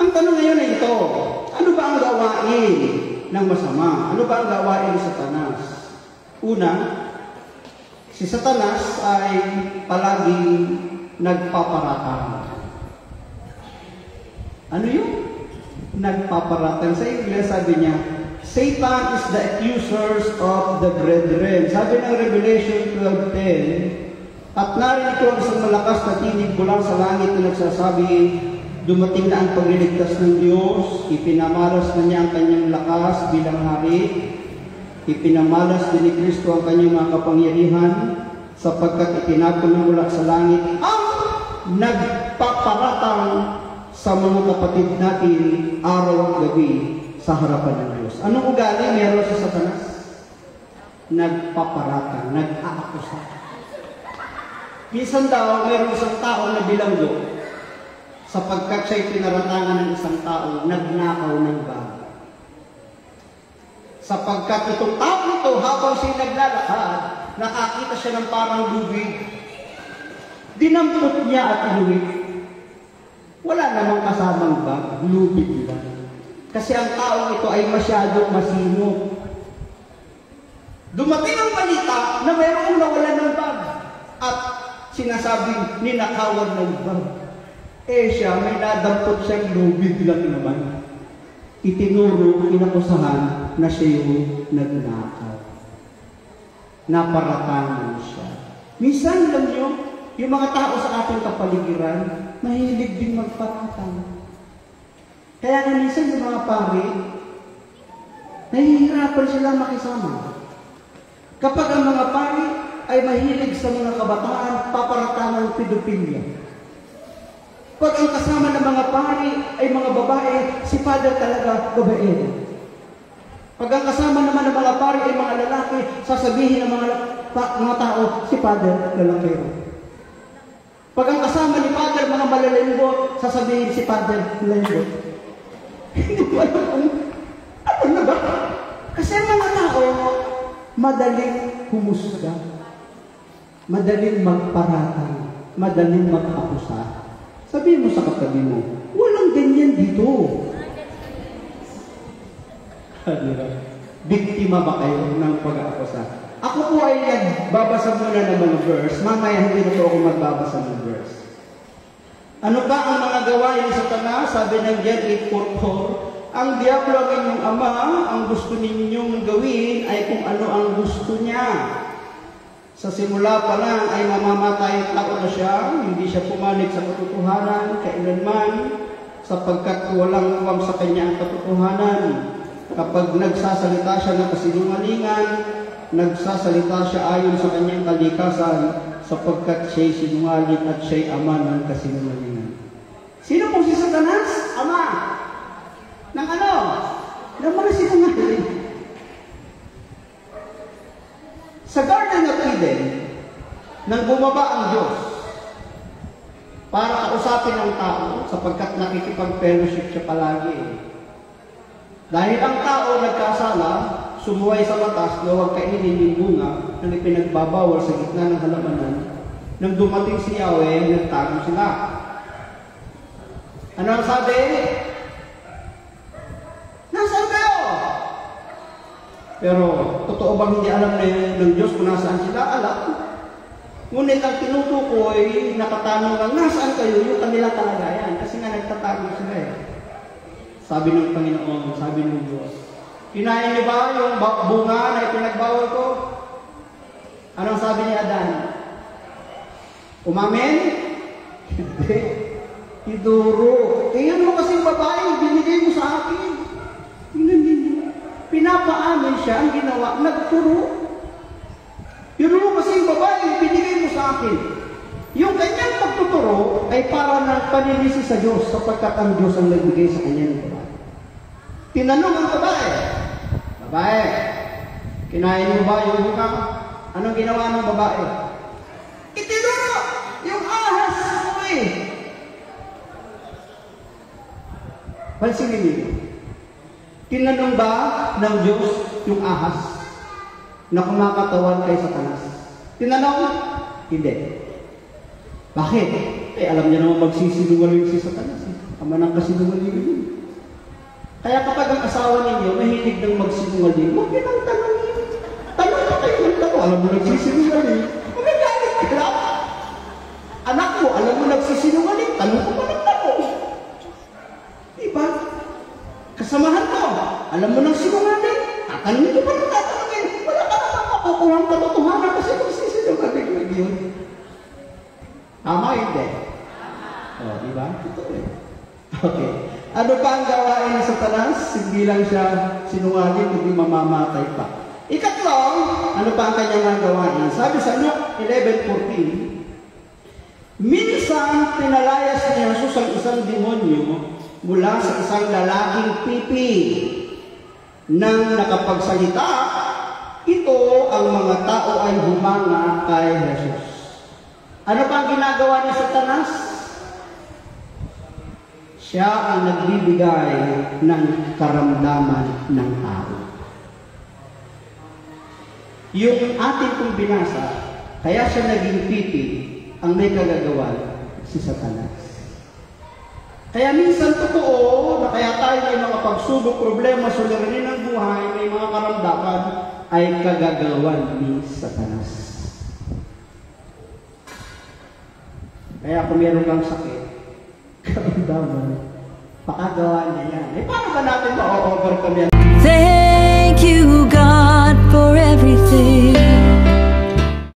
Ang tanong ngayon ay ito, ano ba ang gawain ng masama? Ano ba ang gawain ni Satanas? Una, si Satanas ay palaging nagpaparatang. Ano yun? Nagpaparatang. Sa Ingles, sabi niya, Satan is the accuser of the brethren. Sabi ng Revelation 12:10, at narinig ko ang isang malakas na tinig mula sa langit na nagsasabi, dumating na ang pagliligtas ng Diyos, ipinamalas na niya ang kanyang lakas bilang hari, ipinamalas din ni Kristo ang kanyang mga kapangyarihan, sapagkat itinapon na mula sa langit ang nagpaparatang sa mga kapatid natin araw at gabi sa harapan ng Diyos. Anong ugali meron sa Satanas? Nagpaparatang, nag-aakusa. Minsan daw, meron isang tao na bilanggo, sapagkat siya'y pinaratangan ng isang tao, nagnakaw ng bago. Sapagkat itong tao ito, habang siya'y naglalakad, nakakita siya ng parang lubig. Dinampot niya at inuwi. Wala namang kasamang bag, lubig lang. Kasi ang taong ito ay masyadong masinop. Dumating ang balita na mayroong nawalan ng bag at sinasabing ninakawan ng bag. Siya, may nadampot siyang lubig lang naman. Itinuro, inakusahan na siya yung nagnakaw. Naparatangan siya. Minsan lang yung mga tao sa ating kapaligiran, mahilig din magparatang. Kaya nga minsan yung mga pari, nahihirapan sila makisama. Kapag ang mga pari ay mahilig sa mga kabataan, paparatangan ng pedophilia. Pag ang kasama ng mga pari ay mga babae, si Father talaga babae. Pag ang kasama naman ng mga pari ay mga lalaki, sasabihin ng mga tao, si Father lalaki. Pag ang kasama ni Father mga malalembot, sasabihin si Father lembot. Hindi ko alam kung ano na ba? Kasi ang mga tao, madaling humusga, madaling magparatang, madaling mag-akusa. Sabihin mo sa katabi mo, walang ganyan dito. Biktima ba kayo ng pag-aakusa? Ako po ay nagbabasa muna ng mga verse. Mamaya hindi na po ako magbabasa ng verse. Ano ba ang mga gawain ni Satanas? Sabi ng John 8:44, ang Diablo ang inyong ama, ang gusto ninyong gawin ay kung ano ang gusto niya. Sa simula pa lang ay mamamatay tao na siya, hindi siya pumanig sa katotohanan kailanman, sapagkat walang uwang sa kanya ang katotohanan. Kapag nagsasalita siya ng kasinungalingan, nagsasalita siya ayon sa kanyang kalikasan, sapagkat siya'y sinungaling at siya'y ama ng kasinungalingan. Sino po si Satanas? Ama. Ng ano? Ng mga sinungaling. Sa Garden of Eden, nang bumaba ang Diyos para kausapin ang tao, sapagkat nakikipag-fellowship siya palagi. Dahil ang tao nagkasala, sumuway sa batas na huwag kainin yung bunga na ipinagbabawal sa gitna ng halamanan. Nang dumating si Yahweh, nagtago sila. Ano ang sabi? Nasaan kayo? Pero, totoo bang hindi alam ng Diyos kung nasaan sila? Alam. Ngunit ang tinutukoy, nakatanong lang, nasaan kayo? Yung kanila kalagayan. Kasi nga nagtatago sila eh. Sabi ng Panginoon, sabi ng Diyos, kinain niyo ba yung bunga na ipinagbawal ko? Anong sabi ni Adan? Umamin? Hindi. Iduro. Tingnan mo kasing babae, binigay mo sa akin. Tingnan ninyo. Pinapaamin siya, ang ginawa, nagturo. Yun kasi yung babae, binigay mo sa akin. Yung kanyang pagtuturo ay para ng paninisi sa Diyos, sapagkat ang Diyos ang nagbigay sa kanya ng babae. Tinanong ang babae, babae, kinain mo ba yung buka? Anong ginawa ng babae? Itinuro! Yung ahas mo eh! Pansinin niyo. Tinanong ba ng Diyos yung ahas na kumakatawan kay Satanas? Tinanong? Hindi. Bakit? Alam niya naman magsisinungaling si Satanas. Ama ng kasinungalingan. Kaya kapag ang asawa ninyo mahilig ng magsinungaling, huwag yun ang tanongin. Tanong na kayo ng tanong, alam mo nagsisinungaling. Magagalit ka lang. Anak mo, alam mo nagsisinungaling, tanong ko pa ng tanong. Diba? Kasamahan mo, alam mo nagsinungaling, tatanungin ko pa ng tatanungin. Wala ka naman makukuha ang katotohanan kasi nagsisinungaling lang yun. Tama hindi? O, diba? Ito eh. Okay. Ano pa ang gawain ng Satanas? Hindi lang siya sinungaling, kundi mamamatay pa. Ikatlo, ano pa ang kanyang gawain? Sabi sa Luke 11:14, minsan pinalayas ni Jesus ang isang demonyo mula sa isang lalaking pipi. Nang nakapagsalita, ito ang mga tao ay humanga kay Jesus. Ano pa ang ginagawa ni Satanas? Siya ang nagbibigay ng karamdaman ng tao. Yung ating kong binasa, kaya siya naging pipi, ang may kagagawan, si Satanas. Kaya minsan totoo na kaya tayo may mga pagsubok, problema, suliranin ng buhay, may mga karamdaman, ay kagagawan ni Satanas. Kaya kung meron kang sakit, karamdaman, pakagawa niya yan. Eh, paano ba natin ma-overcome yan?